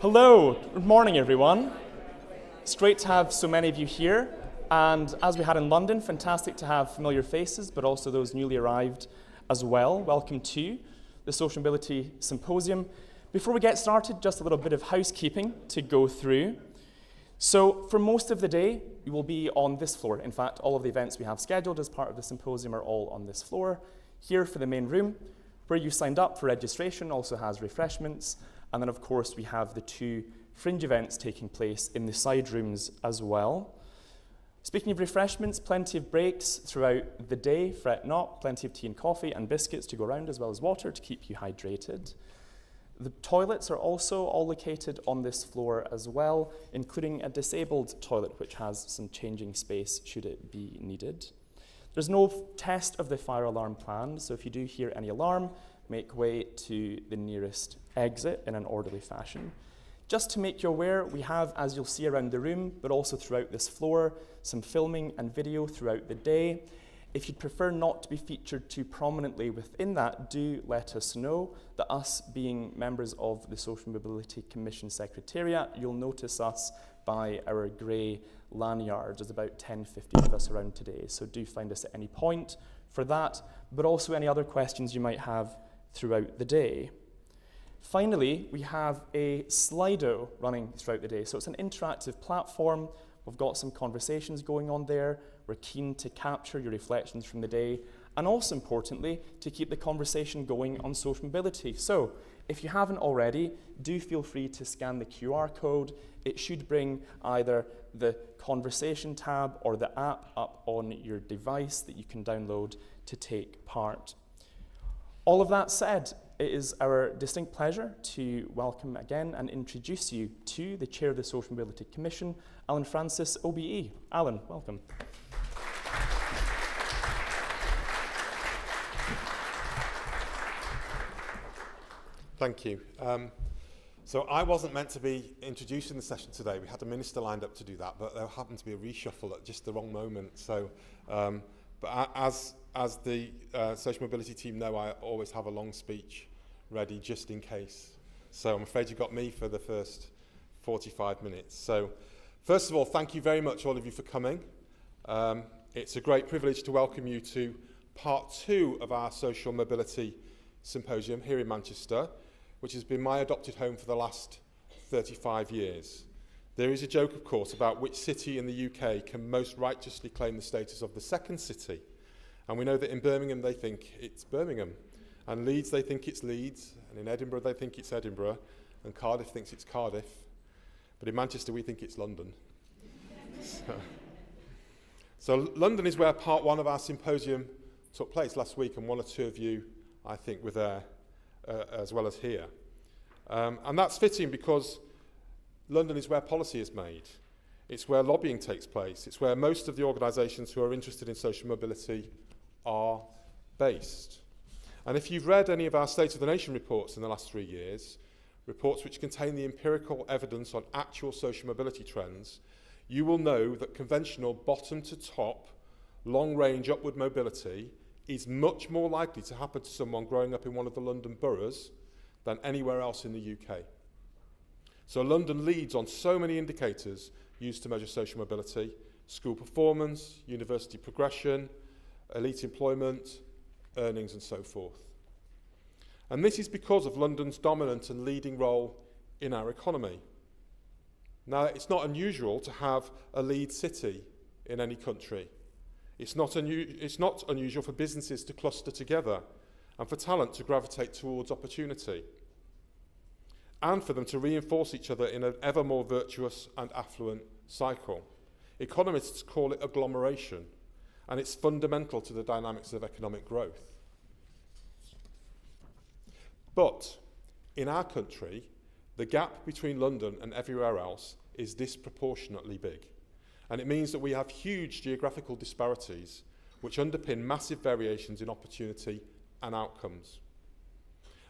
Hello, good morning everyone. It's great to have so many of you here, and as we had in London, fantastic to have familiar faces, but also those newly arrived as well. Welcome to the Social Mobility Symposium. Before we get started, just a little bit of housekeeping to go through. So for most of the day, we will be on this floor. In fact, all of the events we have scheduled as part of the symposium are all on this floor. Here for the main room, where you signed up for registration, also has refreshments. And then, of course, we have the two fringe events taking place in the side rooms as well. Speaking of refreshments, plenty of breaks throughout the day, fret not, plenty of tea and coffee and biscuits to go around, as well as water to keep you hydrated. The toilets are also all located on this floor as well, including a disabled toilet, which has some changing space should it be needed. There's no test of the fire alarm planned, so if you do hear any alarm, make way to the nearest exit in an orderly fashion. Just to make you aware, we have, as you'll see around the room, but also throughout this floor, some filming and video throughout the day. If you'd prefer not to be featured too prominently within that, do let us know. That us being members of the Social Mobility Commission Secretariat, you'll notice us by our grey lanyards. There's about 10-15 of us around today, so do find us at any point for that, but also any other questions you might have throughout the day. Finally, we have a Slido running throughout the day. So it's an interactive platform. We've got some conversations going on there. We're keen to capture your reflections from the day, and also importantly, to keep the conversation going on social mobility. So if you haven't already, do feel free to scan the QR code. It should bring either the conversation tab or the app up on your device that you can download to take part. All of that said, it is our distinct pleasure to welcome again and introduce you to the Chair of the Social Mobility Commission, Alun Francis OBE. Alun, welcome. Thank you. So I wasn't meant to be introducing the session today. We had a minister lined up to do that, but there happened to be a reshuffle at just the wrong moment. So, but as the social mobility team know, I always have a long speech ready just in case. So I'm afraid you got me for the first 45 minutes. So first of all, thank you very much, all of you, for coming. It's a great privilege to welcome you to part 2 of our Social Mobility Symposium here in Manchester, which has been my adopted home for the last 35 years. There is a joke, of course, about which city in the UK can most righteously claim the status of the second city. And we know that in Birmingham they think it's Birmingham, and Leeds they think it's Leeds, and in Edinburgh they think it's Edinburgh, and Cardiff thinks it's Cardiff. But in Manchester we think it's London. So London is where part 1 of our symposium took place last week, and 1 or 2 of you, I think, were there as well as here. And that's fitting because London is where policy is made. It's where lobbying takes place. It's where most of the organisations who are interested in social mobility are based. And if you've read any of our State of the Nation reports in the last 3 years, reports which contain the empirical evidence on actual social mobility trends, you will know that conventional bottom to top, long-range upward mobility is much more likely to happen to someone growing up in one of the London boroughs than anywhere else in the UK. So London leads on so many indicators used to measure social mobility: school performance, university progression, elite employment, earnings, and so forth. And this is because of London's dominant and leading role in our economy. Now, it's not unusual to have a lead city in any country. It's not unusual for businesses to cluster together and for talent to gravitate towards opportunity, and for them to reinforce each other in an ever more virtuous and affluent cycle. Economists call it agglomeration, and it's fundamental to the dynamics of economic growth. But in our country, the gap between London and everywhere else is disproportionately big. And it means that we have huge geographical disparities which underpin massive variations in opportunity and outcomes.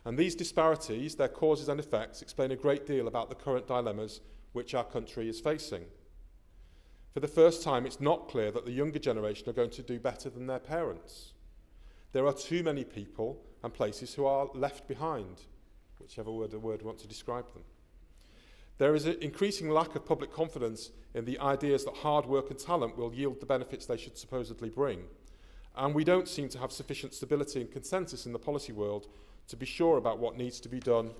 And these disparities, their causes and effects, explain a great deal about the current dilemmas which our country is facing. For the first time, it's not clear that the younger generation are going to do better than their parents. There are too many people and places who are left behind, whichever word you want to describe them. There is an increasing lack of public confidence in the ideas that hard work and talent will yield the benefits they should supposedly bring. And we don't seem to have sufficient stability and consensus in the policy world to be sure about what needs to be done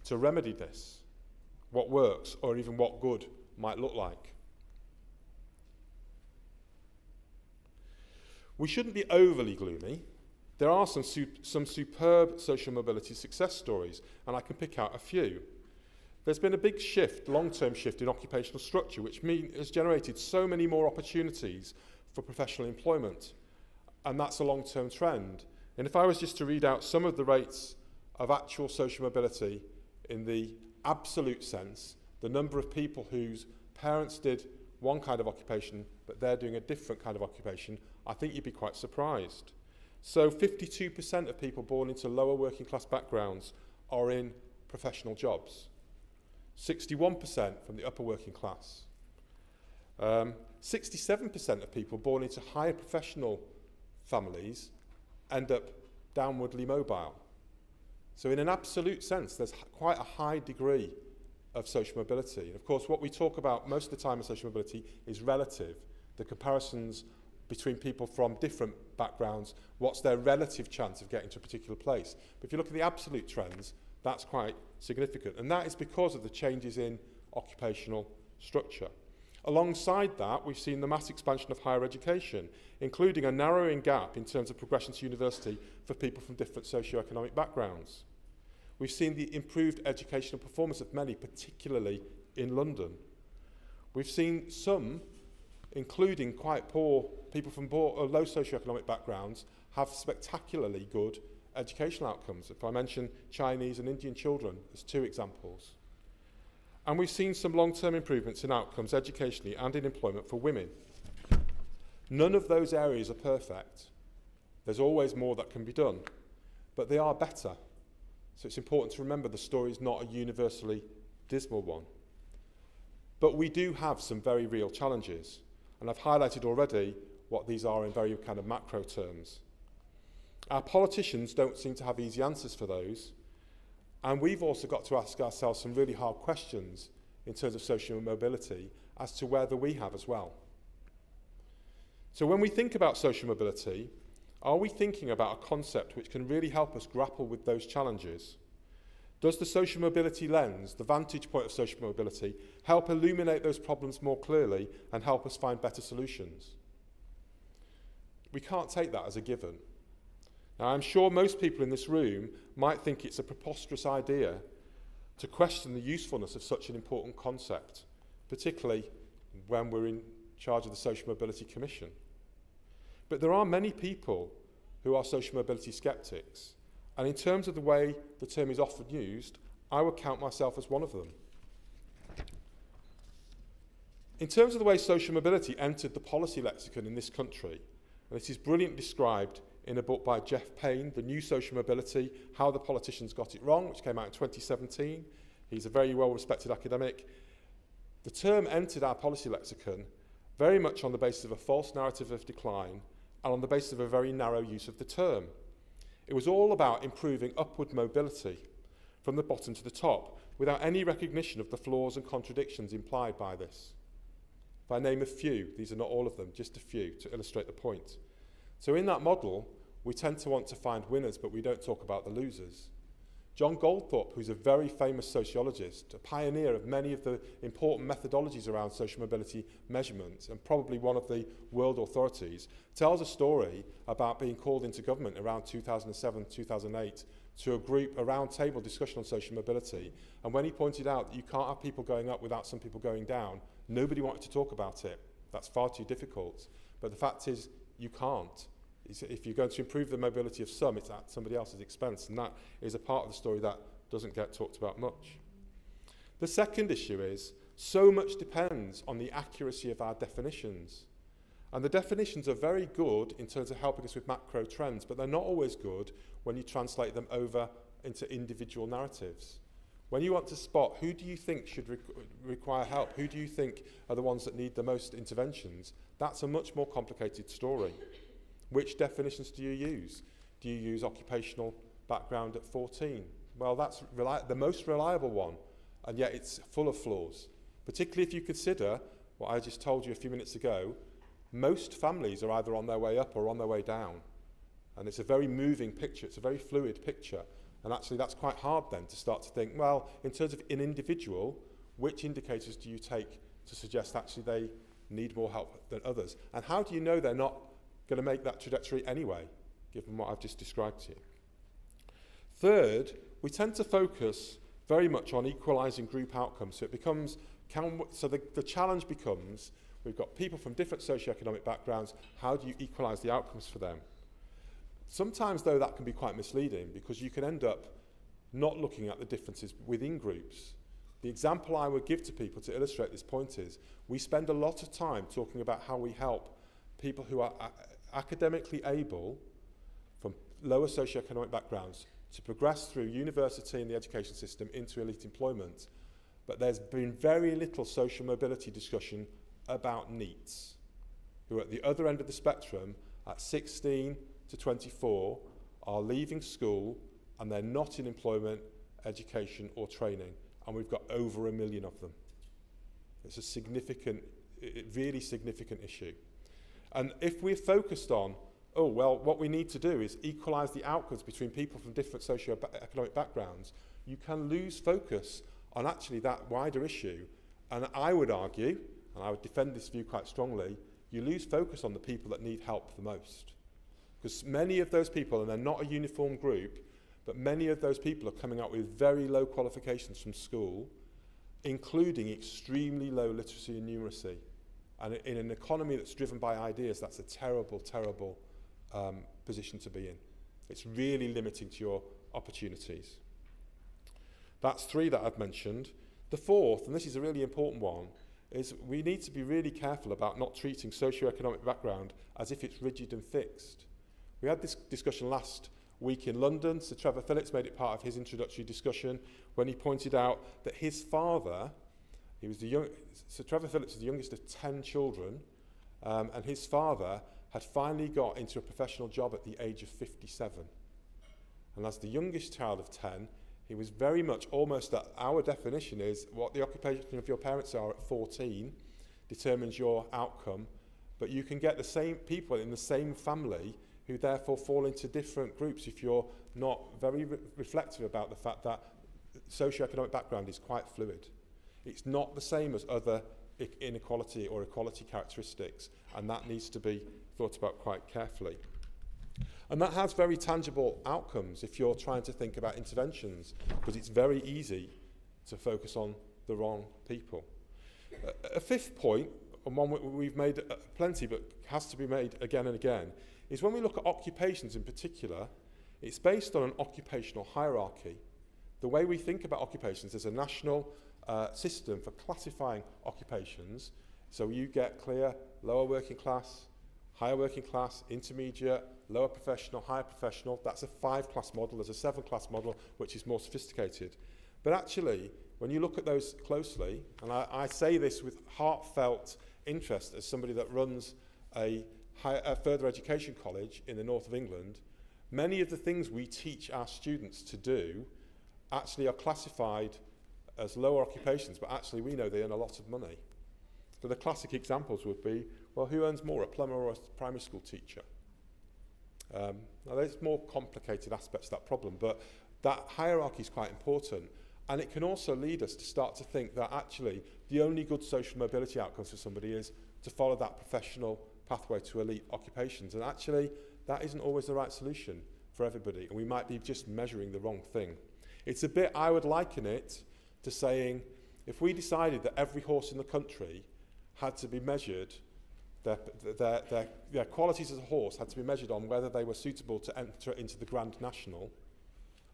to remedy this, what works, or even what good might look like. We shouldn't be overly gloomy. There are some superb social mobility success stories, and I can pick out a few. There's been a big shift, long-term shift in occupational structure, which has generated so many more opportunities for professional employment, and that's a long-term trend. And if I was just to read out some of the rates of actual social mobility in the absolute sense, the number of people whose parents did one kind of occupation, but they're doing a different kind of occupation, I think you'd be quite surprised. So 52% of people born into lower working class backgrounds are in professional jobs. 61% from the upper working class. 67% of people born into higher professional families end up downwardly mobile. So in an absolute sense, there's quite a high degree of social mobility. And of course, what we talk about most of the time in social mobility is relative, the comparisons between people from different backgrounds, what's their relative chance of getting to a particular place. But if you look at the absolute trends, that's quite significant. And that is because of the changes in occupational structure. Alongside that, we've seen the mass expansion of higher education, including a narrowing gap in terms of progression to university for people from different socio-economic backgrounds. We've seen the improved educational performance of many, particularly in London. We've seen some, including quite poor people from low socio-economic backgrounds, have spectacularly good educational outcomes. If I mention Chinese and Indian children as two examples. And we've seen some long-term improvements in outcomes educationally and in employment for women. None of those areas are perfect. There's always more that can be done, but they are better. So it's important to remember the story is not a universally dismal one. But we do have some very real challenges, and I've highlighted already what these are in very kind of macro terms. Our politicians don't seem to have easy answers for those, and we've also got to ask ourselves some really hard questions in terms of social mobility as to whether we have as well. So when we think about social mobility, are we thinking about a concept which can really help us grapple with those challenges? Does the social mobility lens, the vantage point of social mobility, help illuminate those problems more clearly and help us find better solutions? We can't take that as a given. Now, I'm sure most people in this room might think it's a preposterous idea to question the usefulness of such an important concept, particularly when we're in charge of the Social Mobility Commission. But there are many people who are social mobility skeptics, and in terms of the way the term is often used, I would count myself as one of them. In terms of the way social mobility entered the policy lexicon in this country, and it is brilliantly described in a book by Jeff Payne, The New Social Mobility, How the Politicians Got It Wrong, which came out in 2017. He's a very well-respected academic. The term entered our policy lexicon very much on the basis of a false narrative of decline and on the basis of a very narrow use of the term. It was all about improving upward mobility from the bottom to the top without any recognition of the flaws and contradictions implied by this. If I name a few, these are not all of them, just a few to illustrate the point. So in that model, we tend to want to find winners, but we don't talk about the losers. John Goldthorpe, who's a very famous sociologist, a pioneer of many of the important methodologies around social mobility measurement, and probably one of the world authorities, tells a story about being called into government around 2007, 2008, to a group, a round table discussion on social mobility. And when he pointed out that you can't have people going up without some people going down, nobody wanted to talk about it. That's far too difficult. But the fact is, you can't. If you're going to improve the mobility of some, it's at somebody else's expense, and that is a part of the story that doesn't get talked about much. The second issue is, so much depends on the accuracy of our definitions. And the definitions are very good in terms of helping us with macro trends, but they're not always good when you translate them over into individual narratives. When you want to spot who do you think should require help, who do you think are the ones that need the most interventions, that's a much more complicated story. Which definitions do you use? Do you use occupational background at 14? Well, that's the most reliable one and yet it's full of flaws. Particularly if you consider what I just told you a few minutes ago, most families are either on their way up or on their way down. And it's a very moving picture, it's a very fluid picture. And actually that's quite hard then to start to think, well, in terms of an individual, which indicators do you take to suggest actually they need more help than others? And how do you know they're not going to make that trajectory anyway, given what I've just described to you? Third, we tend to focus very much on equalising group outcomes. So it becomes, the challenge becomes, we've got people from different socioeconomic backgrounds, how do you equalise the outcomes for them? Sometimes, though, that can be quite misleading because you can end up not looking at the differences within groups. The example I would give to people to illustrate this point is we spend a lot of time talking about how we help people who are academically able from lower socioeconomic backgrounds to progress through university and the education system into elite employment. But there's been very little social mobility discussion about NEETs, who are at the other end of the spectrum at 16 to 24 are leaving school and they're not in employment, education or training, and we've got over 1 million of them. It's a significant, really significant issue. And if we're focused on, oh well, what we need to do is equalise the outcomes between people from different socio-economic backgrounds, you can lose focus on actually that wider issue. And I would argue, and I would defend this view quite strongly, you lose focus on the people that need help the most. Because many of those people, and they're not a uniform group, but many of those people are coming out with very low qualifications from school, including extremely low literacy and numeracy. And in an economy that's driven by ideas, that's a terrible, terrible position to be in. It's really limiting to your opportunities. That's 3 that I've mentioned. The 4th, and this is a really important one, is we need to be really careful about not treating socioeconomic background as if it's rigid and fixed. We had this discussion last week in London. Sir Trevor Phillips made it part of his introductory discussion when he pointed out that his father, Sir Trevor Phillips is the youngest of 10 children, and his father had finally got into a professional job at the age of 57. And as the youngest child of 10, he was very much almost that our definition is what the occupation of your parents are at 14 determines your outcome, but you can get the same people in the same family who therefore fall into different groups if you're not very reflective about the fact that socioeconomic background is quite fluid. It's not the same as other inequality or equality characteristics, and that needs to be thought about quite carefully. And that has very tangible outcomes if you're trying to think about interventions, because it's very easy to focus on the wrong people. A 5th point, and one we've made plenty but has to be made again and again, is when we look at occupations in particular, it's based on an occupational hierarchy. The way we think about occupations is a national system for classifying occupations. So you get clear lower working class, higher working class, intermediate, lower professional, higher professional. That's a 5-class model. There's a 7-class model, which is more sophisticated. But actually, when you look at those closely, and I say this with heartfelt interest as somebody that runs a further education college in the north of England, many of the things we teach our students to do actually are classified as lower occupations, but actually we know they earn a lot of money. So the classic examples would be, well, who earns more, a plumber or a primary school teacher? Now there's more complicated aspects of that problem, but that hierarchy is quite important. And it can also lead us to start to think that actually the only good social mobility outcomes for somebody is to follow that professional pathway to elite occupations. And actually, that isn't always the right solution for everybody. And we might be just measuring the wrong thing. It's a bit, I would liken it to saying, if we decided that every horse in the country had to be measured, their qualities as a horse had to be measured on whether they were suitable to enter into the Grand National,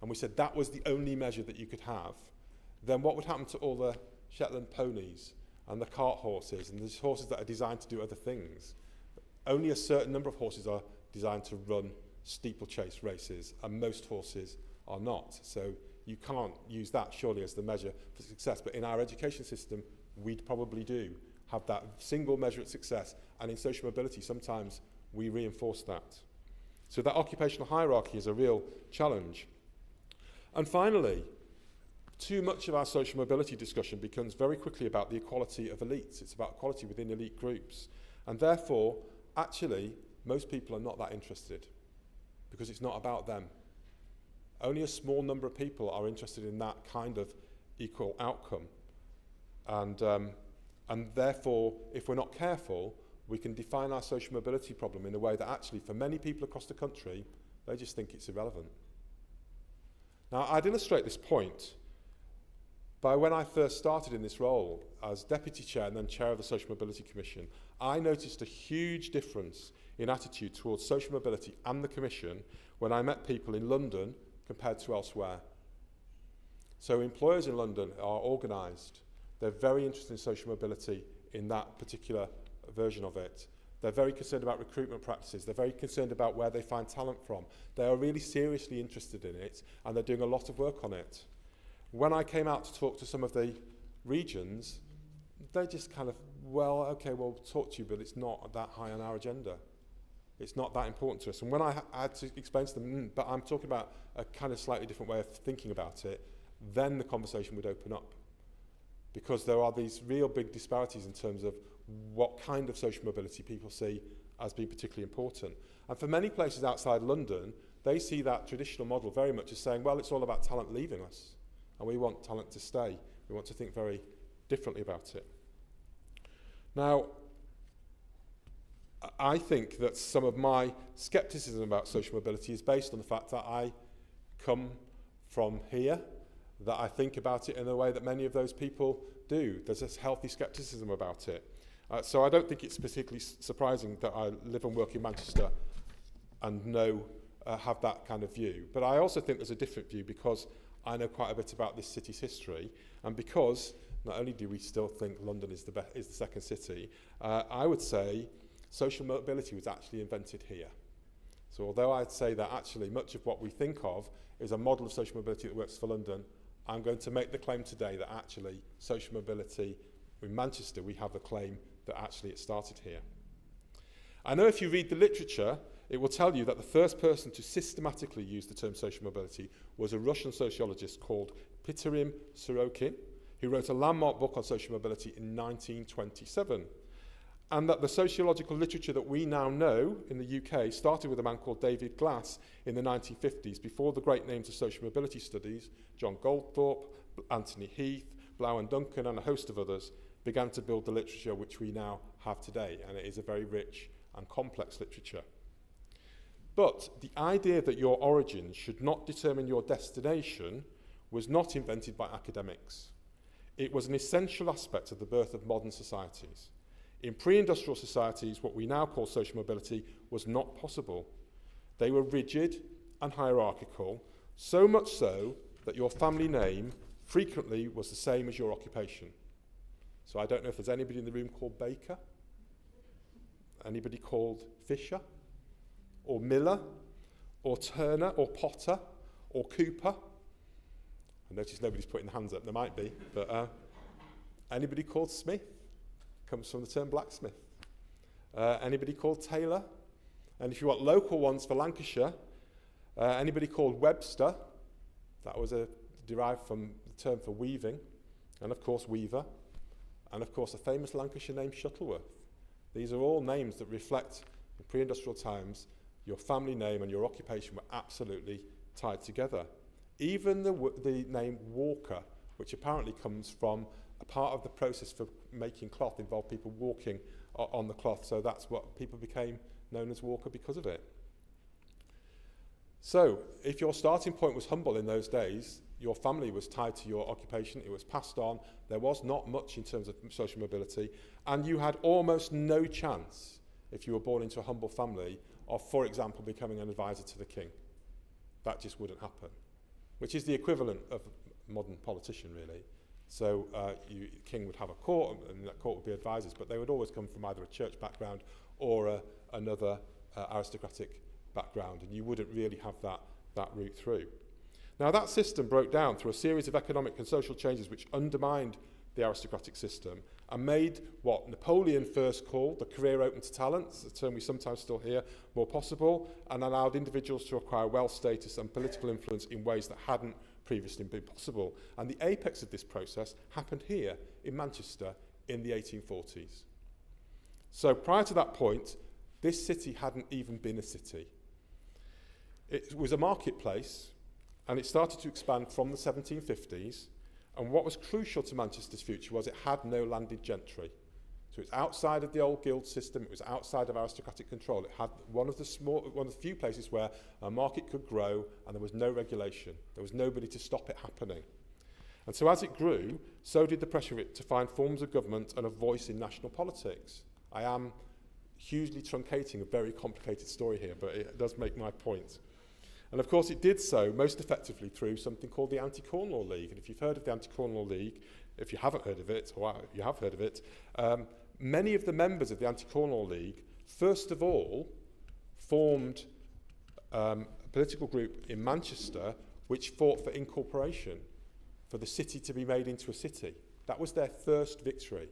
and we said that was the only measure that you could have, then what would happen to all the Shetland ponies and the cart horses and these horses that are designed to do other things? Only a certain number of horses are designed to run steeplechase races, and most horses are not. So you can't use that surely as the measure for success. But in our education system, we'd probably do have that single measure of success. And in social mobility, sometimes we reinforce that. So that occupational hierarchy is a real challenge. And finally, too much of our social mobility discussion becomes very quickly about the equality of elites. It's about equality within elite groups. And therefore, actually, most people are not that interested because it's not about them. Only a small number of people are interested in that kind of equal outcome. And therefore, if we're not careful, we can define our social mobility problem in a way that actually, for many people across the country, they just think it's irrelevant. Now, I'd illustrate this point by when I first started in this role as Deputy Chair and then Chair of the Social Mobility Commission, I noticed a huge difference in attitude towards social mobility and the Commission when I met people in London compared to elsewhere. So employers in London are organised. They're very interested in social mobility in that particular version of it. They're very concerned about recruitment practices. They're very concerned about where they find talent from. They are really seriously interested in it, and they're doing a lot of work on it. When I came out to talk to some of the regions, they just kind of, well, okay, we'll talk to you, but it's not that high on our agenda. It's not that important to us. And when I had to explain to them, but I'm talking about a kind of slightly different way of thinking about it, then the conversation would open up. Because there are these real big disparities in terms of what kind of social mobility people see as being particularly important. And for many places outside London, they see that traditional model very much as saying, well, it's all about talent leaving us, and we want talent to stay. We want to think very differently about it. Now, I think that some of my scepticism about social mobility is based on the fact that I come from here, that I think about it in a way that many of those people do. There's this healthy scepticism about it. So I don't think it's particularly surprising that I live and work in Manchester and have that kind of view. But I also think there's a different view because I know quite a bit about this city's history, and because not only do we still think London is the second city, I would say social mobility was actually invented here. So although I'd say that actually much of what we think of is a model of social mobility that works for London, I'm going to make the claim today that actually social mobility in Manchester, we have the claim that actually it started here. I know if you read the literature, it will tell you that the first person to systematically use the term social mobility was a Russian sociologist called Pitirim Sorokin, who wrote a landmark book on social mobility in 1927. And that the sociological literature that we now know in the UK started with a man called David Glass in the 1950s, before the great names of social mobility studies, John Goldthorpe, Anthony Heath, Blau and Duncan, and a host of others, began to build the literature which we now have today, and it is a very rich and complex literature. But the idea that your origins should not determine your destination was not invented by academics. It was an essential aspect of the birth of modern societies. In pre-industrial societies, what we now call social mobility was not possible. They were rigid and hierarchical, so much so that your family name frequently was the same as your occupation. So I don't know if there's anybody in the room called Baker, anybody called Fisher, or Miller, or Turner, or Potter, or Cooper. I notice nobody's putting their hands up. There might be, but anybody called Smith? Comes from the term blacksmith. Anybody called Taylor? And if you want local ones for Lancashire, anybody called Webster? That was derived from the term for weaving, and of course Weaver, and of course a famous Lancashire name, Shuttleworth. These are all names that reflect, in pre-industrial times, your family name and your occupation were absolutely tied together. Even the name Walker, which apparently comes from a part of the process for making cloth, involved people walking on the cloth, so that's what people became known as Walker because of it. So, if your starting point was humble in those days, your family was tied to your occupation, it was passed on, there was not much in terms of social mobility, and you had almost no chance, if you were born into a humble family, of, for example, becoming an advisor to the king. That just wouldn't happen, which is the equivalent of a modern politician, really. So the king would have a court, and that court would be advisors, but they would always come from either a church background or another aristocratic background, and you wouldn't really have that route through. Now, that system broke down through a series of economic and social changes which undermined the aristocratic system and made what Napoleon first called the career open to talents, a term we sometimes still hear, more possible, and allowed individuals to acquire wealth, status and political influence in ways that hadn't previously been possible. And the apex of this process happened here in Manchester in the 1840s. So prior to that point, this city hadn't even been a city. It was a marketplace, and it started to expand from the 1750s. And what was crucial to Manchester's future was it had no landed gentry. So it's outside of the old guild system, it was outside of aristocratic control. It had one of the few places where a market could grow and there was no regulation. There was nobody to stop it happening. And so as it grew, so did the pressure of it to find forms of government and a voice in national politics. I am hugely truncating a very complicated story here, but it does make my point. And of course it did so most effectively through something called the Anti-Corn Law League. And if you've heard of the Anti-Corn Law League, if you haven't heard of it, or if you have heard of it, many of the members of the Anti-Corn Law League, first of all, formed a political group in Manchester which fought for incorporation, for the city to be made into a city. That was their first victory.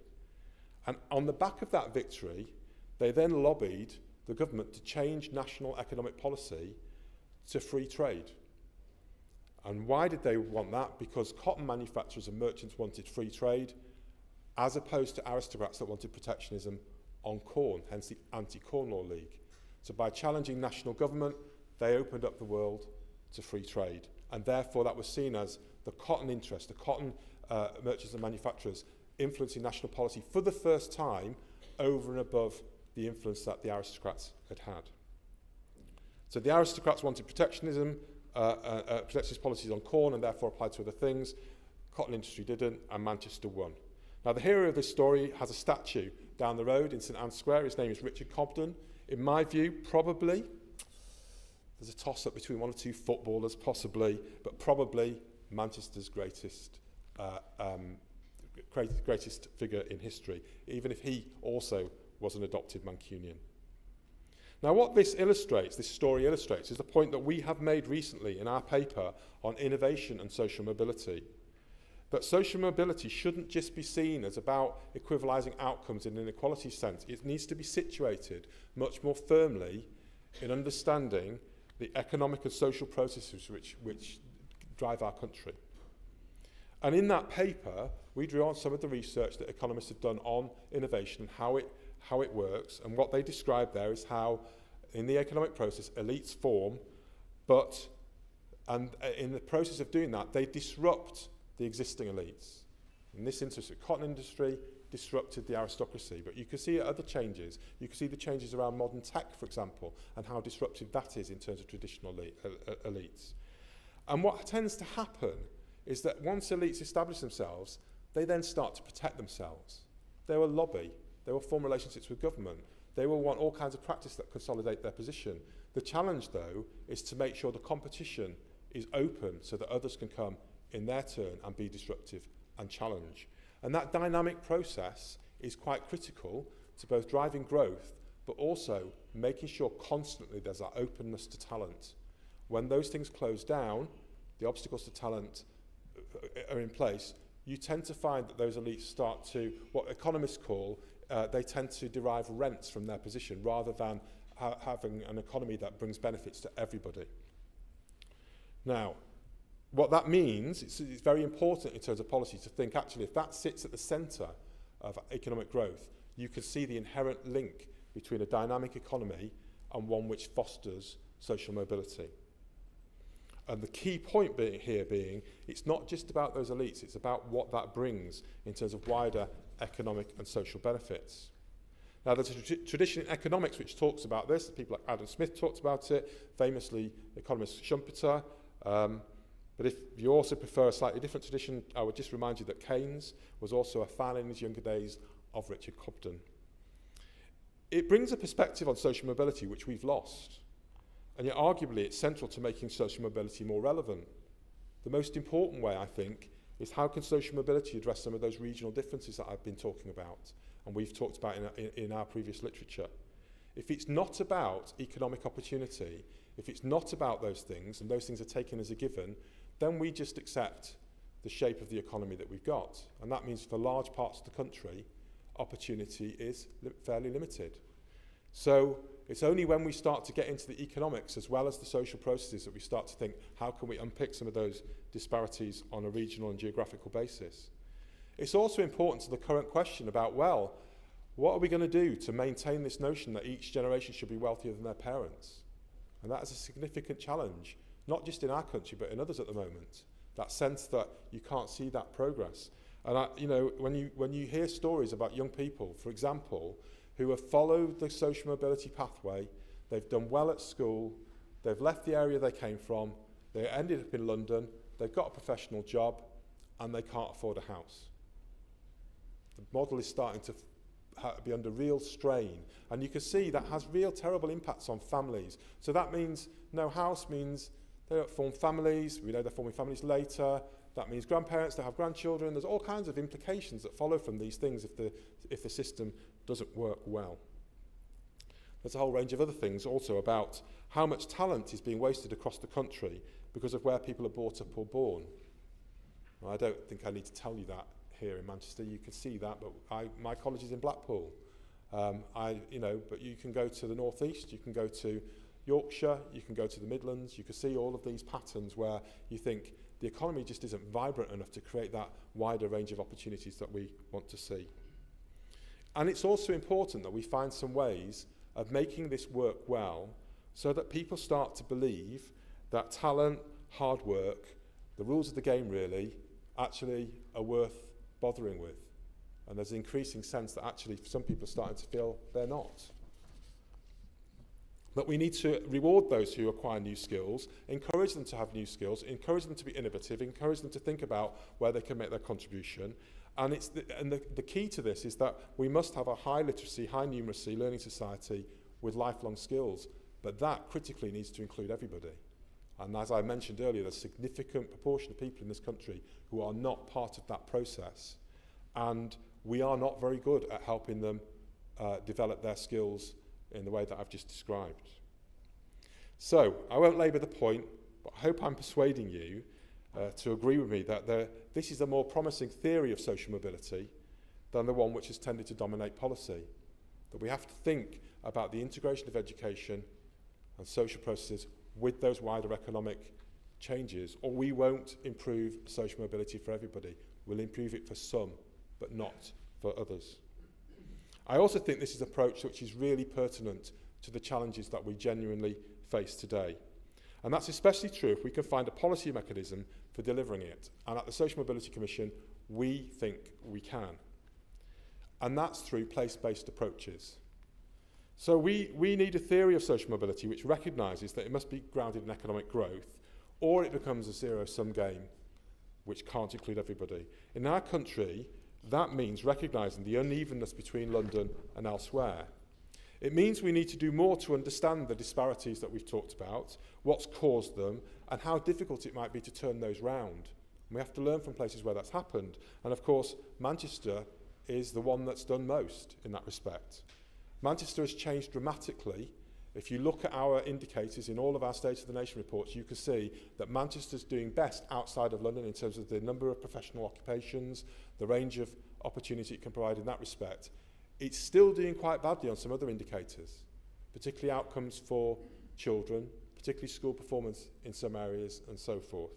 And on the back of that victory, they then lobbied the government to change national economic policy to free trade. And why did they want that? Because cotton manufacturers and merchants wanted free trade, as opposed to aristocrats that wanted protectionism on corn, hence the Anti-Corn Law League. So by challenging national government, they opened up the world to free trade. And therefore that was seen as the cotton interest, the cotton merchants and manufacturers influencing national policy for the first time over and above the influence that the aristocrats had had. So the aristocrats wanted protectionism, protectionist policies on corn and therefore applied to other things. Cotton industry didn't, and Manchester won. Now the hero of this story has a statue down the road in St Anne's Square. His name is Richard Cobden. In my view, probably, there's a toss-up between one or two footballers, possibly, but probably Manchester's greatest figure in history, even if he also was an adopted Mancunian. Now what this story illustrates, is the point that we have made recently in our paper on innovation and social mobility. That social mobility shouldn't just be seen as about equivalising outcomes in an inequality sense. It needs to be situated much more firmly in understanding the economic and social processes which drive our country. And in that paper, we drew on some of the research that economists have done on innovation and how it works. And what they describe there is how, in the economic process, elites form, and in the process of doing that, they disrupt the existing elites. In this instance, the cotton industry disrupted the aristocracy, but you can see other changes. You can see the changes around modern tech, for example, and how disruptive that is in terms of traditional elites. And what tends to happen is that once elites establish themselves, they then start to protect themselves. They will lobby, they will form relationships with government, they will want all kinds of practice that consolidate their position. The challenge, though, is to make sure the competition is open so that others can come in their turn and be disruptive and challenge. And that dynamic process is quite critical to both driving growth, but also making sure constantly there's that openness to talent. When those things close down, the obstacles to talent are in place, you tend to find that those elites start to, what economists call, they tend to derive rents from their position rather than having an economy that brings benefits to everybody. Now, what that means, it's very important in terms of policy to think, actually, if that sits at the centre of economic growth, you can see the inherent link between a dynamic economy and one which fosters social mobility. And the key point being, it's not just about those elites, it's about what that brings in terms of wider economic and social benefits. Now, there's a tradition in economics which talks about this. People like Adam Smith talked about it, famously economist Schumpeter. But if you also prefer a slightly different tradition, I would just remind you that Keynes was also a fan in his younger days of Richard Cobden. It brings a perspective on social mobility which we've lost. And yet arguably it's central to making social mobility more relevant. The most important way, I think, is how can social mobility address some of those regional differences that I've been talking about and we've talked about in our previous literature. If it's not about economic opportunity, if it's not about those things and those things are taken as a given, then we just accept the shape of the economy that we've got. And that means for large parts of the country, opportunity is fairly limited. So it's only when we start to get into the economics as well as the social processes that we start to think, how can we unpick some of those disparities on a regional and geographical basis? It's also important to the current question about, well, what are we going to do to maintain this notion that each generation should be wealthier than their parents? And that is a significant challenge, not just in our country, but in others at the moment. That sense that you can't see that progress. And when you hear stories about young people, for example, who have followed the social mobility pathway, they've done well at school, they've left the area they came from, they ended up in London, they've got a professional job, and they can't afford a house. The model is starting to be under real strain, and you can see that has real terrible impacts on families. So that means no house means they don't form families, we know they're forming families later, that means grandparents don't have grandchildren. There's all kinds of implications that follow from these things if the system doesn't work well. There's a whole range of other things also about how much talent is being wasted across the country because of where people are brought up or born. Well, I don't think I need to tell you that here in Manchester. You can see that, but my college is in Blackpool. But you can go to the northeast, you can go to Yorkshire, you can go to the Midlands, you can see all of these patterns where you think the economy just isn't vibrant enough to create that wider range of opportunities that we want to see. And it's also important that we find some ways of making this work well so that people start to believe that talent, hard work, the rules of the game really, actually are worth bothering with. And there's an increasing sense that actually some people are starting to feel they're not. That we need to reward those who acquire new skills, encourage them to have new skills, encourage them to be innovative, encourage them to think about where they can make their contribution. And the key to this is that we must have a high literacy, high numeracy learning society with lifelong skills. But that critically needs to include everybody. And as I mentioned earlier, there's a significant proportion of people in this country who are not part of that process. And we are not very good at helping them develop their skills in the way that I've just described. So, I won't labour the point, but I hope I'm persuading you to agree with me that this is a more promising theory of social mobility than the one which has tended to dominate policy. That we have to think about the integration of education and social processes with those wider economic changes, or we won't improve social mobility for everybody. We'll improve it for some, but not for others. I also think this is an approach which is really pertinent to the challenges that we genuinely face today. And that's especially true if we can find a policy mechanism for delivering it. And at the Social Mobility Commission, we think we can. And that's through place-based approaches. So we need a theory of social mobility which recognises that it must be grounded in economic growth, or it becomes a zero-sum game which can't include everybody. In our country, that means recognising the unevenness between London and elsewhere. It means we need to do more to understand the disparities that we've talked about, what's caused them, and how difficult it might be to turn those round. And we have to learn from places where that's happened. And of course, Manchester is the one that's done most in that respect. Manchester has changed dramatically. If you look at our indicators in all of our State of the Nation reports, you can see that Manchester's doing best outside of London in terms of the number of professional occupations, the range of opportunity it can provide in that respect. It's still doing quite badly on some other indicators, particularly outcomes for children, particularly school performance in some areas, and so forth.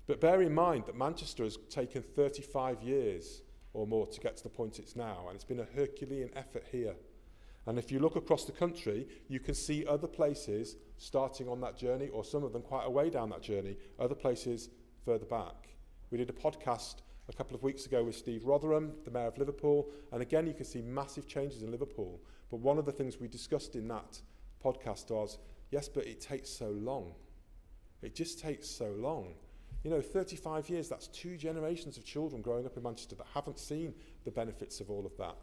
But bear in mind that Manchester has taken 35 years or more to get to the point it's now, and it's been a Herculean effort here. And if you look across the country, you can see other places starting on that journey, or some of them quite a way down that journey, other places further back. We did a podcast a couple of weeks ago with Steve Rotherham, the Mayor of Liverpool, and again you can see massive changes in Liverpool. But one of the things we discussed in that podcast was, yes, but it takes so long. It just takes so long. 35 years, that's 2 generations of children growing up in Manchester that haven't seen the benefits of all of that.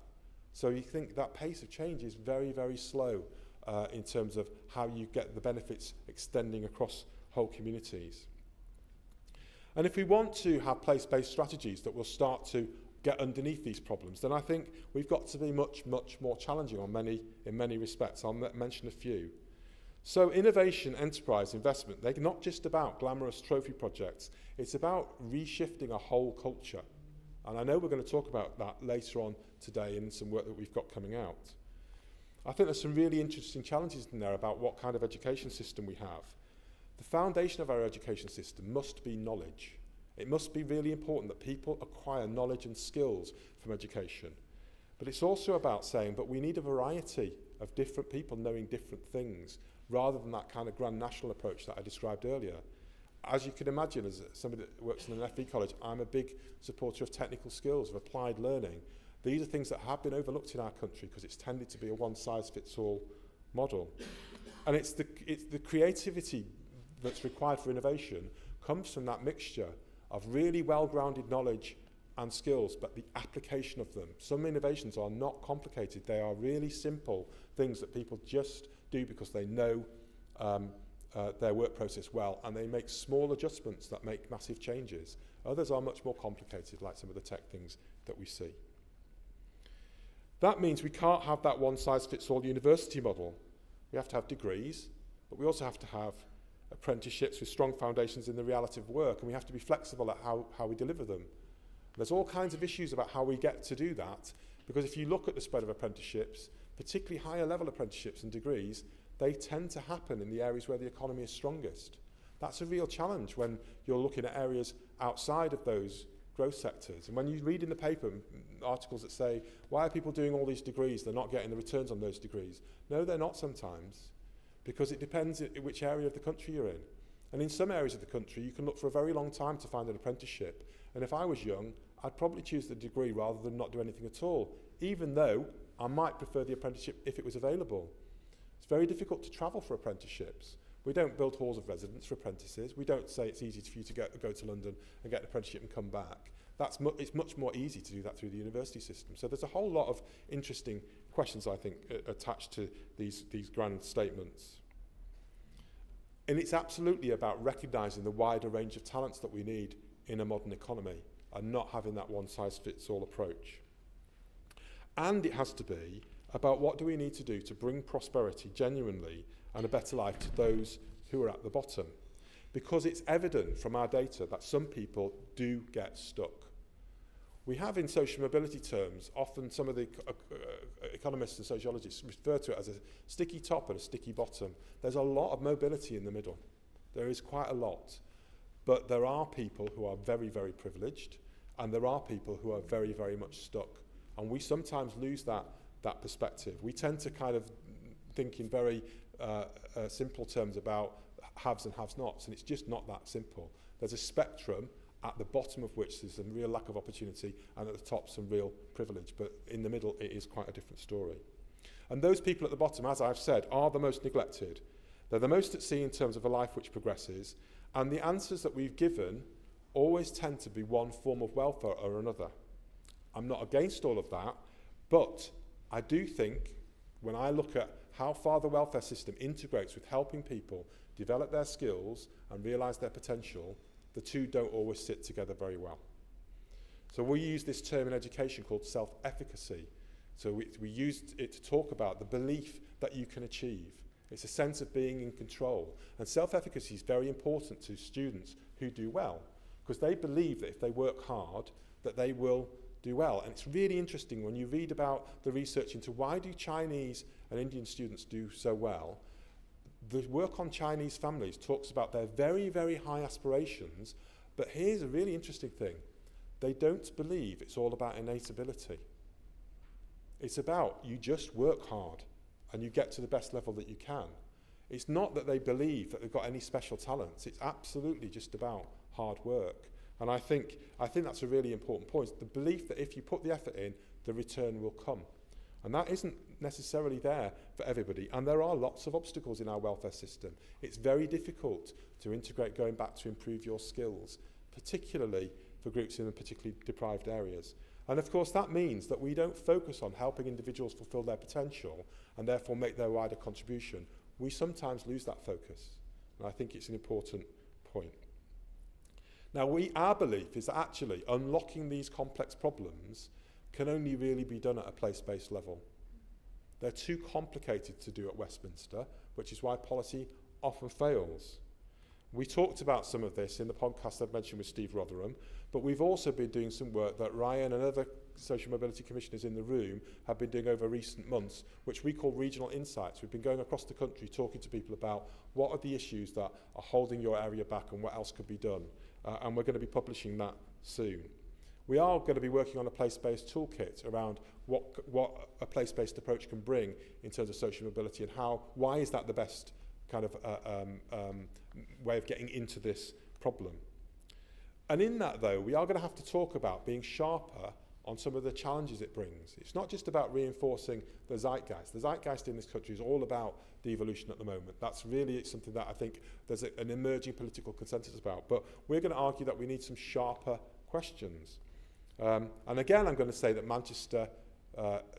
So you think that pace of change is very, very slow in terms of how you get the benefits extending across whole communities. And if we want to have place-based strategies that will start to get underneath these problems, then I think we've got to be much, much more challenging in many respects. I'll mention a few. So innovation, enterprise, investment, they're not just about glamorous trophy projects. It's about reshifting a whole culture. And I know we're going to talk about that later on today in some work that we've got coming out. I think there's some really interesting challenges in there about what kind of education system we have. The foundation of our education system must be knowledge. It must be really important that people acquire knowledge and skills from education. But it's also about saying, but we need a variety of different people knowing different things, rather than that kind of grand national approach that I described earlier. As you can imagine, as somebody that works in an FE college, I'm a big supporter of technical skills, of applied learning. These are things that have been overlooked in our country because it's tended to be a one-size-fits-all model. And it's the creativity that's required for innovation comes from that mixture of really well-grounded knowledge and skills, but the application of them. Some innovations are not complicated. They are really simple things that people just do because they know their work process well, and they make small adjustments that make massive changes. Others are much more complicated, like some of the tech things that we see. That means we can't have that one-size-fits-all university model. We have to have degrees, but we also have to have apprenticeships with strong foundations in the reality of work, and we have to be flexible at how we deliver them. There's all kinds of issues about how we get to do that, because if you look at the spread of apprenticeships, particularly higher level apprenticeships and degrees, they tend to happen in the areas where the economy is strongest. That's a real challenge when you're looking at areas outside of those growth sectors. And when you read in the paper articles that say, why are people doing all these degrees? They're not getting the returns on those degrees. No, they're not sometimes, because it depends in which area of the country you're in. And in some areas of the country, you can look for a very long time to find an apprenticeship. And if I was young, I'd probably choose the degree rather than not do anything at all, even though I might prefer the apprenticeship if it was available. It's very difficult to travel for apprenticeships. We don't build halls of residence for apprentices. We don't say it's easy for you to go to London and get an apprenticeship and come back. It's much more easy to do that through the university system. So there's a whole lot of interesting questions, I think, attached to these grand statements. And it's absolutely about recognising the wider range of talents that we need in a modern economy and not having that one-size-fits-all approach. And it has to be about what do we need to do to bring prosperity genuinely and a better life to those who are at the bottom. Because it's evident from our data that some people do get stuck. We have, in social mobility terms, often some of the economists and sociologists refer to it as a sticky top and a sticky bottom. There's a lot of mobility in the middle. There is quite a lot. But there are people who are very, very privileged, and there are people who are very, very much stuck. And we sometimes lose that perspective. We tend to kind of think in very simple terms about haves and have-nots, and it's just not that simple. There's a spectrum at the bottom of which there's some real lack of opportunity, and at the top some real privilege. But in the middle, it is quite a different story. And those people at the bottom, as I've said, are the most neglected. They're the most at sea in terms of a life which progresses, and the answers that we've given always tend to be one form of welfare or another. I'm not against all of that, but I do think when I look at how far the welfare system integrates with helping people develop their skills and realise their potential, the two don't always sit together very well. So we use this term in education called self-efficacy. So we used it to talk about the belief that you can achieve. It's a sense of being in control. And self-efficacy is very important to students who do well, because they believe that if they work hard, that they will do well. And it's really interesting when you read about the research into why do Chinese and Indian students do so well. The work on Chinese families talks about their very, very high aspirations, but here's a really interesting thing. They don't believe it's all about innate ability. It's about you just work hard and you get to the best level that you can. It's not that they believe that they've got any special talents. It's absolutely just about hard work. And I think that's a really important point. The belief that if you put the effort in, the return will come. And that isn't necessarily there for everybody. And there are lots of obstacles in our welfare system. It's very difficult to integrate going back to improve your skills, particularly for groups in particularly deprived areas. And of course that means that we don't focus on helping individuals fulfill their potential and therefore make their wider contribution. We sometimes lose that focus. And I think it's an important point. Now our belief is that actually unlocking these complex problems can only really be done at a place-based level. They're too complicated to do at Westminster, which is why policy often fails. We talked about some of this in the podcast I've mentioned with Steve Rotherham, but we've also been doing some work that Ryan and other social mobility commissioners in the room have been doing over recent months, which we call regional insights. We've been going across the country talking to people about what are the issues that are holding your area back and what else could be done. And we're going to be publishing that soon. We are going to be working on a place-based toolkit around what a place-based approach can bring in terms of social mobility and why is that the best kind of way of getting into this problem. And in that, though, we are going to have to talk about being sharper on some of the challenges it brings. It's not just about reinforcing the zeitgeist. The zeitgeist in this country is all about devolution at the moment. That's really something that I think there's an emerging political consensus about. But we're going to argue that we need some sharper questions. And again, I'm going to say that Manchester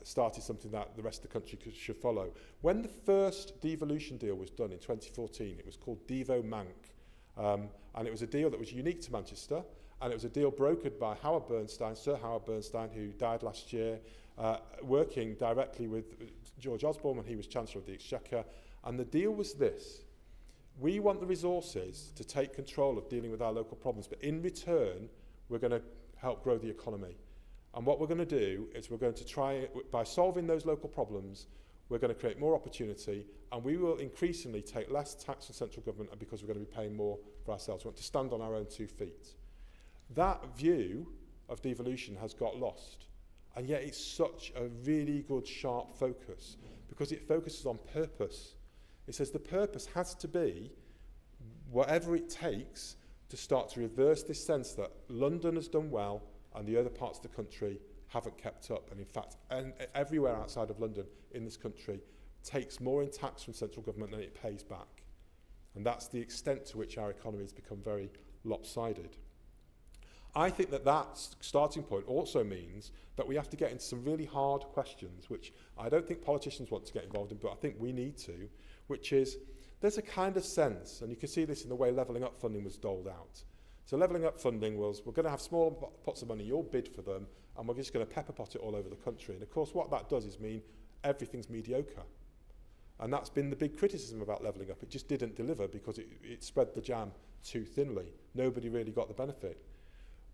started something that the rest of the country should follow. When the first devolution deal was done in 2014, it was called Devo Manc. And it was a deal that was unique to Manchester, and it was a deal brokered by Howard Bernstein, Sir Howard Bernstein, who died last year, working directly with George Osborne when he was Chancellor of the Exchequer. And the deal was this: we want the resources to take control of dealing with our local problems, but in return, we're going to help grow the economy. And what we're going to do is we're going to try, by solving those local problems, we're going to create more opportunity, and we will increasingly take less tax from central government because we're going to be paying more for ourselves. We want to stand on our own 2 feet. That view of devolution has got lost, and yet it's such a really good, sharp focus because it focuses on purpose. It says the purpose has to be whatever it takes to start to reverse this sense that London has done well and the other parts of the country haven't kept up. And in fact, everywhere outside of London in this country takes more in tax from central government than it pays back. And that's the extent to which our economy has become very lopsided. I think that starting point also means that we have to get into some really hard questions, which I don't think politicians want to get involved in, but I think we need to, which is, there's a kind of sense, and you can see this in the way Levelling Up funding was doled out. So Levelling Up funding was, we're going to have small pots of money, you'll bid for them, and we're just going to pepper pot it all over the country. And of course what that does is mean everything's mediocre. And that's been the big criticism about Levelling Up. It just didn't deliver because it spread the jam too thinly. Nobody really got the benefit.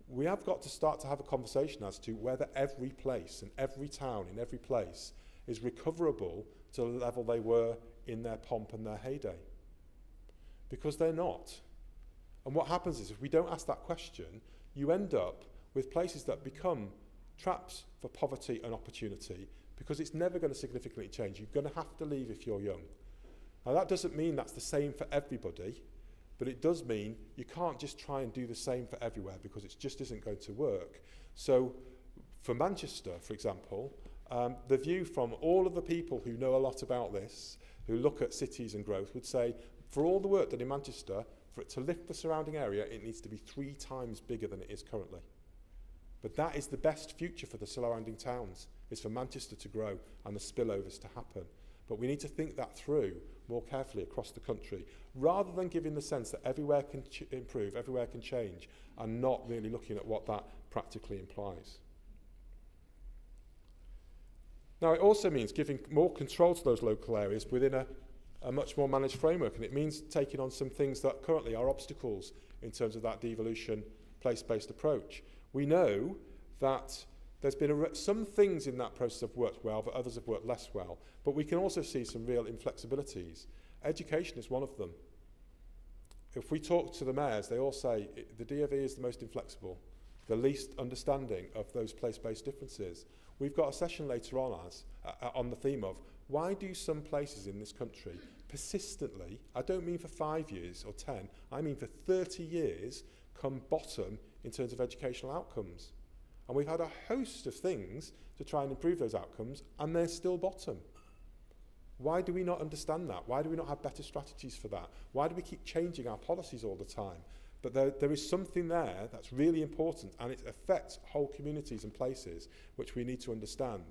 We have got to start to have a conversation as to whether every place and every town in every place is recoverable to the level they were in their pomp and their heyday. Because they're not. And what happens is if we don't ask that question, you end up with places that become traps for poverty and opportunity because it's never going to significantly change. You're going to have to leave if you're young. Now that doesn't mean that's the same for everybody, but it does mean you can't just try and do the same for everywhere because it just isn't going to work. So for Manchester, for example, the view from all of the people who know a lot about this, who look at cities and growth, would say for all the work done in Manchester, for it to lift the surrounding area, it needs to be 3 times bigger than it is currently. But that is the best future for the surrounding towns, is for Manchester to grow and the spillovers to happen. But we need to think that through more carefully across the country, rather than giving the sense that everywhere can improve, everywhere can change, and not really looking at what that practically implies. Now, it also means giving more control to those local areas within a much more managed framework, and it means taking on some things that currently are obstacles in terms of that devolution place-based approach. We know that there's been some things in that process have worked well, but others have worked less well. But we can also see some real inflexibilities. Education is one of them. If we talk to the mayors, they all say the DfE is the most inflexible, the least understanding of those place-based differences. We've got a session later on the theme of why do some places in this country persistently, I don't mean for 5 years or 10, I mean for 30 years, come bottom in terms of educational outcomes. And we've had a host of things to try and improve those outcomes, and they're still bottom. Why do we not understand that? Why do we not have better strategies for that? Why do we keep changing our policies all the time? But there is something there that's really important, and it affects whole communities and places, which we need to understand.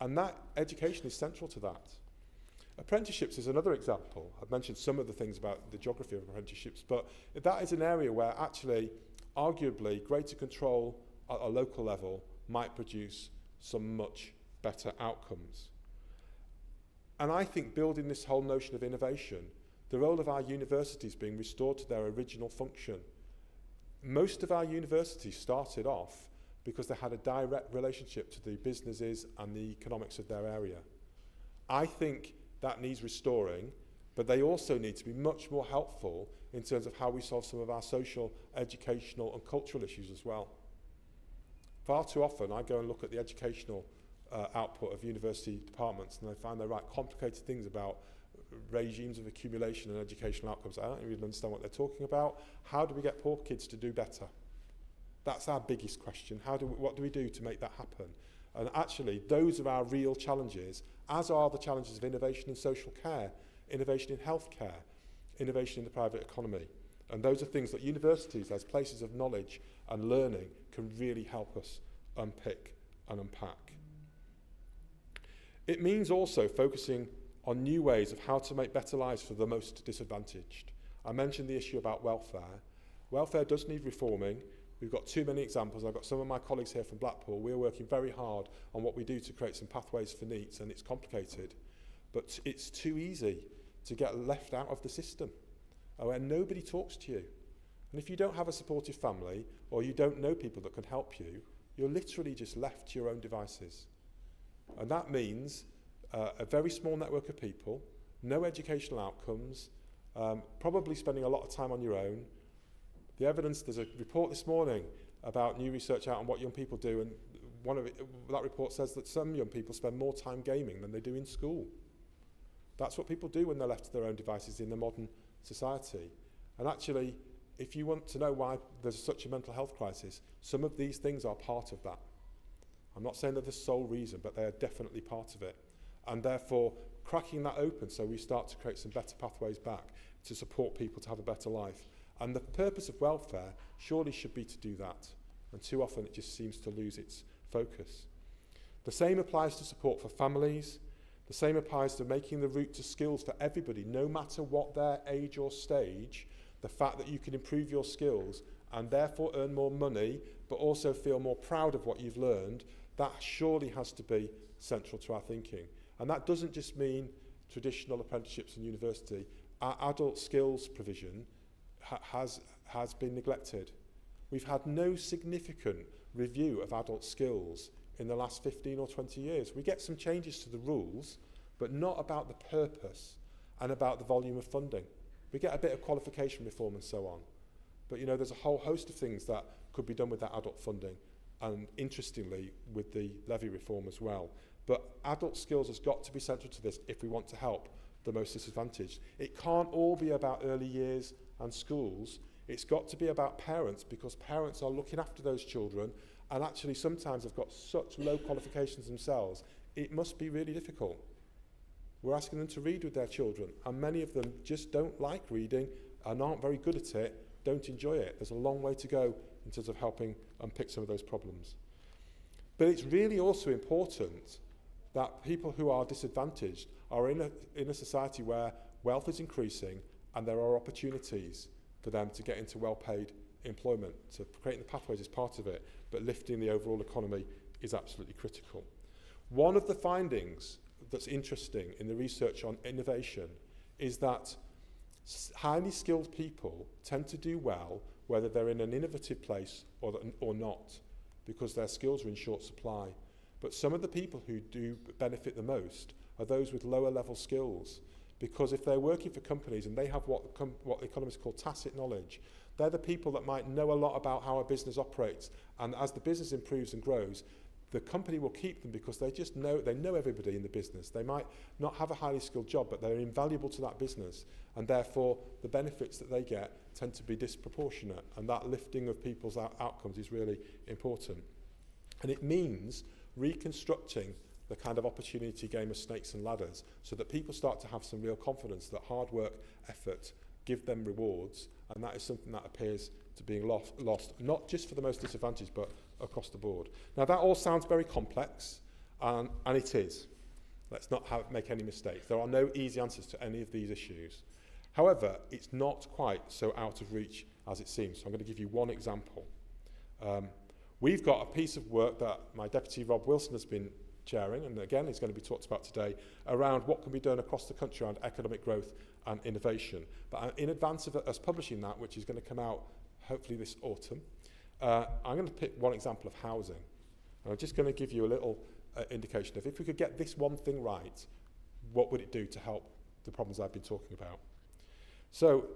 And that education is central to that. Apprenticeships is another example. I've mentioned some of the things about the geography of apprenticeships, but that is an area where actually, arguably, greater control at a local level might produce some much better outcomes. And I think building this whole notion of innovation, the role of our universities being restored to their original function. Most of our universities started off because they had a direct relationship to the businesses and the economics of their area. I think that needs restoring, but they also need to be much more helpful in terms of how we solve some of our social, educational and cultural issues as well. Far too often I go and look at the educational output of university departments and I find they write complicated things about regimes of accumulation and educational outcomes. I don't even understand what they're talking about. How do we get poor kids to do better? That's our biggest question. What do we do to make that happen? And actually, those are our real challenges, as are the challenges of innovation in social care, innovation in healthcare, innovation in the private economy. And those are things that universities, as places of knowledge and learning, can really help us unpick and unpack. It means also focusing on new ways of how to make better lives for the most disadvantaged. I mentioned the issue about welfare. Welfare does need reforming. We've got too many examples. I've got some of my colleagues here from Blackpool. We're working very hard on what we do to create some pathways for NEETs, and it's complicated. But it's too easy to get left out of the system where nobody talks to you. And if you don't have a supportive family or you don't know people that can help you, you're literally just left to your own devices. And that means a very small network of people, no educational outcomes, probably spending a lot of time on your own. The evidence, there's a report this morning about new research out on what young people do, and that report says that some young people spend more time gaming than they do in school. That's what people do when they're left to their own devices in the modern society. And actually, if you want to know why there's such a mental health crisis, some of these things are part of that. I'm not saying they're the sole reason, but they are definitely part of it. And therefore, cracking that open so we start to create some better pathways back to support people to have a better life. And the purpose of welfare surely should be to do that. And too often it just seems to lose its focus. The same applies to support for families. The same applies to making the route to skills for everybody, no matter what their age or stage. The fact that you can improve your skills and therefore earn more money, but also feel more proud of what you've learned, that surely has to be central to our thinking. And that doesn't just mean traditional apprenticeships in university. Our adult skills provision has been neglected. We've had no significant review of adult skills in the last 15 or 20 years. We get some changes to the rules, but not about the purpose and about the volume of funding. We get a bit of qualification reform and so on. But there's a whole host of things that could be done with that adult funding, and interestingly, with the levy reform as well. But adult skills has got to be central to this if we want to help the most disadvantaged. It can't all be about early years and schools. It's got to be about parents, because parents are looking after those children, and actually sometimes they've got such low qualifications themselves, it must be really difficult. We're asking them to read with their children, and many of them just don't like reading and aren't very good at it, don't enjoy it. There's a long way to go in terms of helping unpick some of those problems. But it's really also important that people who are disadvantaged are in a society where wealth is increasing and there are opportunities for them to get into well-paid employment. So creating the pathways is part of it, but lifting the overall economy is absolutely critical. One of the findings that's interesting in the research on innovation is that highly skilled people tend to do well whether they're in an innovative place or not, because their skills are in short supply. But some of the people who do benefit the most are those with lower level skills, because if they're working for companies and they have what economists call tacit knowledge, they're the people that might know a lot about how a business operates, and as the business improves and grows, the company will keep them because they know everybody in the business. They might not have a highly skilled job, but they're invaluable to that business, and therefore the benefits that they get tend to be disproportionate, and that lifting of people's outcomes is really important. And it means reconstructing the kind of opportunity game of snakes and ladders so that people start to have some real confidence that hard work, effort give them rewards, and that is something that appears to being lost, not just for the most disadvantaged, but across the board. Now that all sounds very complex, and it is. Let's not make any mistakes. There are no easy answers to any of these issues. However, it's not quite so out of reach as it seems. So I'm going to give you one example. We've got a piece of work that my deputy Rob Wilson has been chairing, and again is going to be talked about today, around what can be done across the country around economic growth and innovation. But in advance of us publishing that, which is going to come out hopefully this autumn, I'm going to pick one example of housing. And I'm just going to give you a little indication of if we could get this one thing right, what would it do to help the problems I've been talking about? So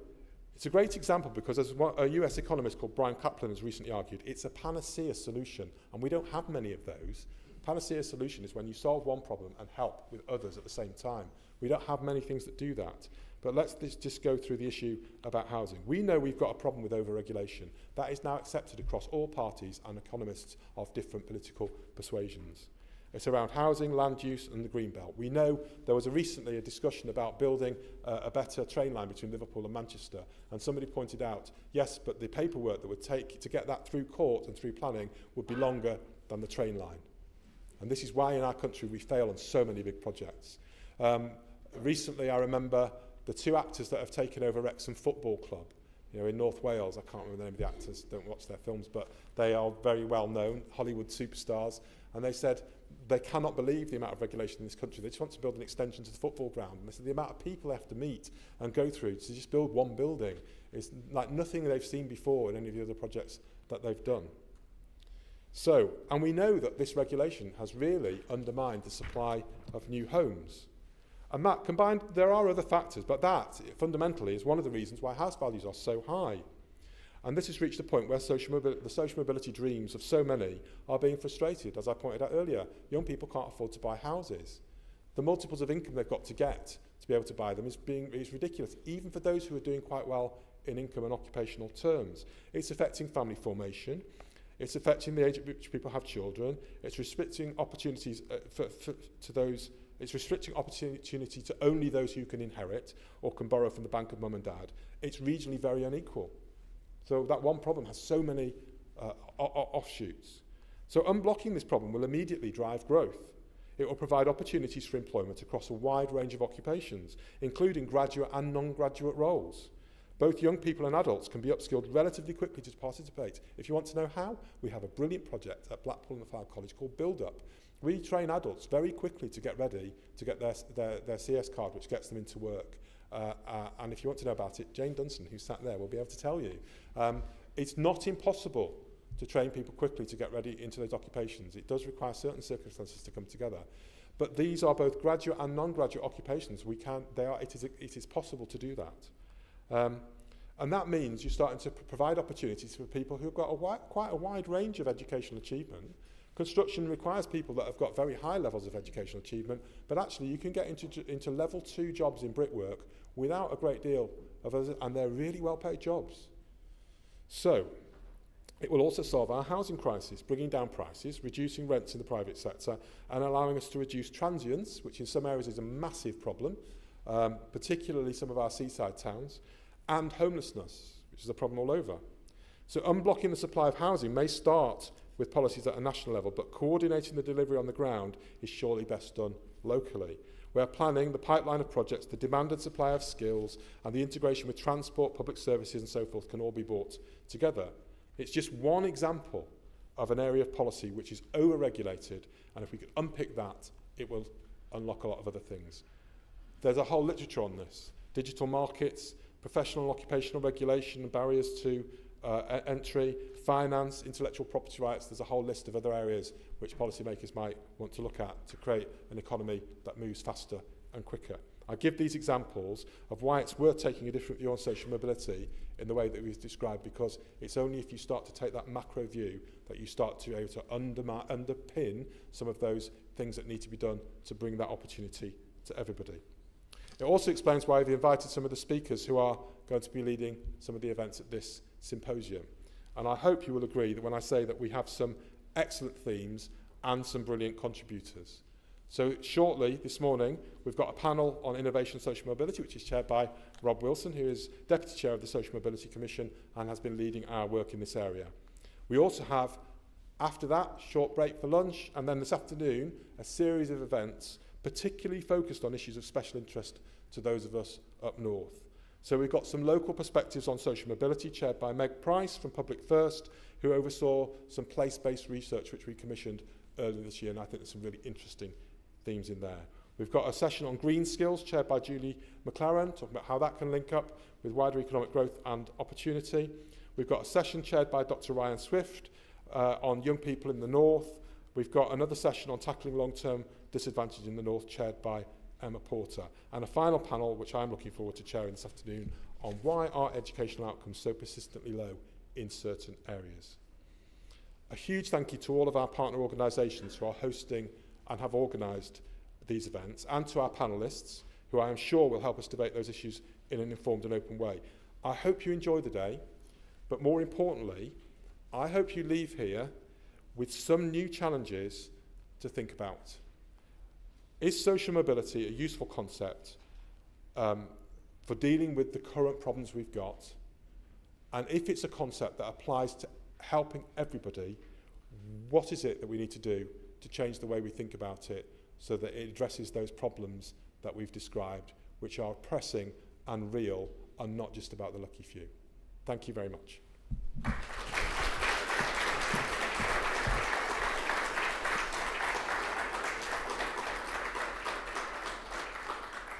it's a great example because, as a US economist called Brian Kaplan has recently argued, it's a panacea solution, and we don't have many of those. Panacea solution is when you solve one problem and help with others at the same time. We don't have many things that do that. But let's just go through the issue about housing. We know we've got a problem with over-regulation. That is now accepted across all parties and economists of different political persuasions. It's around housing, land use and the green belt. We know there was recently a discussion about building a better train line between Liverpool and Manchester, and somebody pointed out, yes, but the paperwork that would take to get that through court and through planning would be longer than the train line. And this is why in our country we fail on so many big projects. Recently I remember the two actors that have taken over Wrexham Football Club, in North Wales. I can't remember the name of the actors, don't watch their films, but they are very well known, Hollywood superstars, and they said they cannot believe the amount of regulation in this country. They just want to build an extension to the football ground. And they said the amount of people they have to meet and go through to just build one building is like nothing they've seen before in any of the other projects that they've done. So, and we know that this regulation has really undermined the supply of new homes. And that combined, there are other factors, but that fundamentally is one of the reasons why house values are so high. And this has reached a point where the social mobility dreams of so many are being frustrated. As I pointed out earlier, young people can't afford to buy houses. The multiples of income they've got to get to be able to buy them is ridiculous, even for those who are doing quite well in income and occupational terms. It's affecting family formation. It's affecting the age at which people have children. It's restricting opportunities to those. It's restricting opportunity to only those who can inherit or can borrow from the bank of mum and dad. It's regionally very unequal. So that one problem has so many offshoots. So unblocking this problem will immediately drive growth. It will provide opportunities for employment across a wide range of occupations, including graduate and non-graduate roles. Both young people and adults can be upskilled relatively quickly to participate. If you want to know how, we have a brilliant project at Blackpool and Macleod College called Build Up. We train adults very quickly to get ready to get their CS card, which gets them into work. And if you want to know about it, Jane Dunson, who sat there, will be able to tell you. It's not impossible to train people quickly to get ready into those occupations. It does require certain circumstances to come together. But these are both graduate and non-graduate occupations. It is possible to do that. And that means you're starting to provide opportunities for people who've got quite a wide range of educational achievement. Construction requires people that have got very high levels of educational achievement, but actually you can get into level 2 jobs in brickwork without a great deal of others, and they're really well-paid jobs. So, it will also solve our housing crisis, bringing down prices, reducing rents in the private sector, and allowing us to reduce transience, which in some areas is a massive problem, particularly some of our seaside towns, and homelessness, which is a problem all over. So unblocking the supply of housing may start with policies at a national level, but coordinating the delivery on the ground is surely best done locally, where planning, the pipeline of projects, the demand and supply of skills, and the integration with transport, public services and so forth can all be brought together. It's just one example of an area of policy which is over-regulated, and if we could unpick that, it will unlock a lot of other things. There's a whole literature on this. Digital markets, professional and occupational regulation, barriers to entry, finance, intellectual property rights. There's a whole list of other areas which policymakers might want to look at to create an economy that moves faster and quicker. I give these examples of why it's worth taking a different view on social mobility in the way that we've described, because it's only if you start to take that macro view that you start to be able to underpin some of those things that need to be done to bring that opportunity to everybody. It also explains why we've invited some of the speakers who are going to be leading some of the events at this symposium. And I hope you will agree that when I say that we have some excellent themes and some brilliant contributors. So shortly this morning, we've got a panel on innovation and social mobility, which is chaired by Rob Wilson, who is Deputy Chair of the Social Mobility Commission and has been leading our work in this area. We also have, after that, short break for lunch, and then this afternoon, a series of events particularly focused on issues of special interest to those of us up north. So we've got some local perspectives on social mobility, chaired by Meg Price from Public First, who oversaw some place-based research which we commissioned earlier this year, and I think there's some really interesting themes in there. We've got a session on green skills, chaired by Julie McLaren, talking about how that can link up with wider economic growth and opportunity. We've got a session chaired by Dr. Ryan Swift on young people in the North. We've got another session on tackling long-term disadvantage in the North chaired by Emma Porter. And a final panel, which I'm looking forward to chairing this afternoon, on why are educational outcomes so persistently low in certain areas. A huge thank you to all of our partner organisations who are hosting and have organised these events, and to our panellists, who I am sure will help us debate those issues in an informed and open way. I hope you enjoy the day, but more importantly, I hope you leave here with some new challenges to think about. Is social mobility a useful concept for dealing with the current problems we've got? And if it's a concept that applies to helping everybody, what is it that we need to do to change the way we think about it so that it addresses those problems that we've described, which are pressing and real and not just about the lucky few? Thank you very much.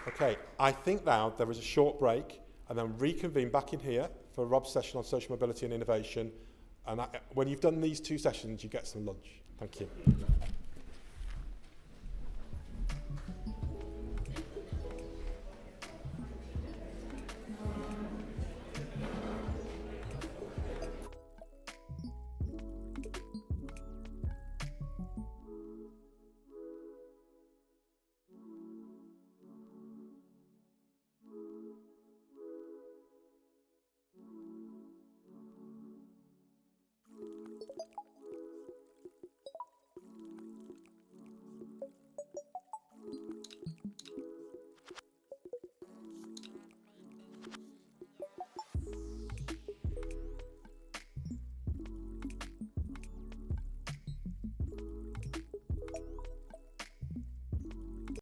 Okay, I think now there is a short break and then reconvene back in here for Rob's session on social mobility and innovation. And when you've done these two sessions, you get some lunch. Thank you.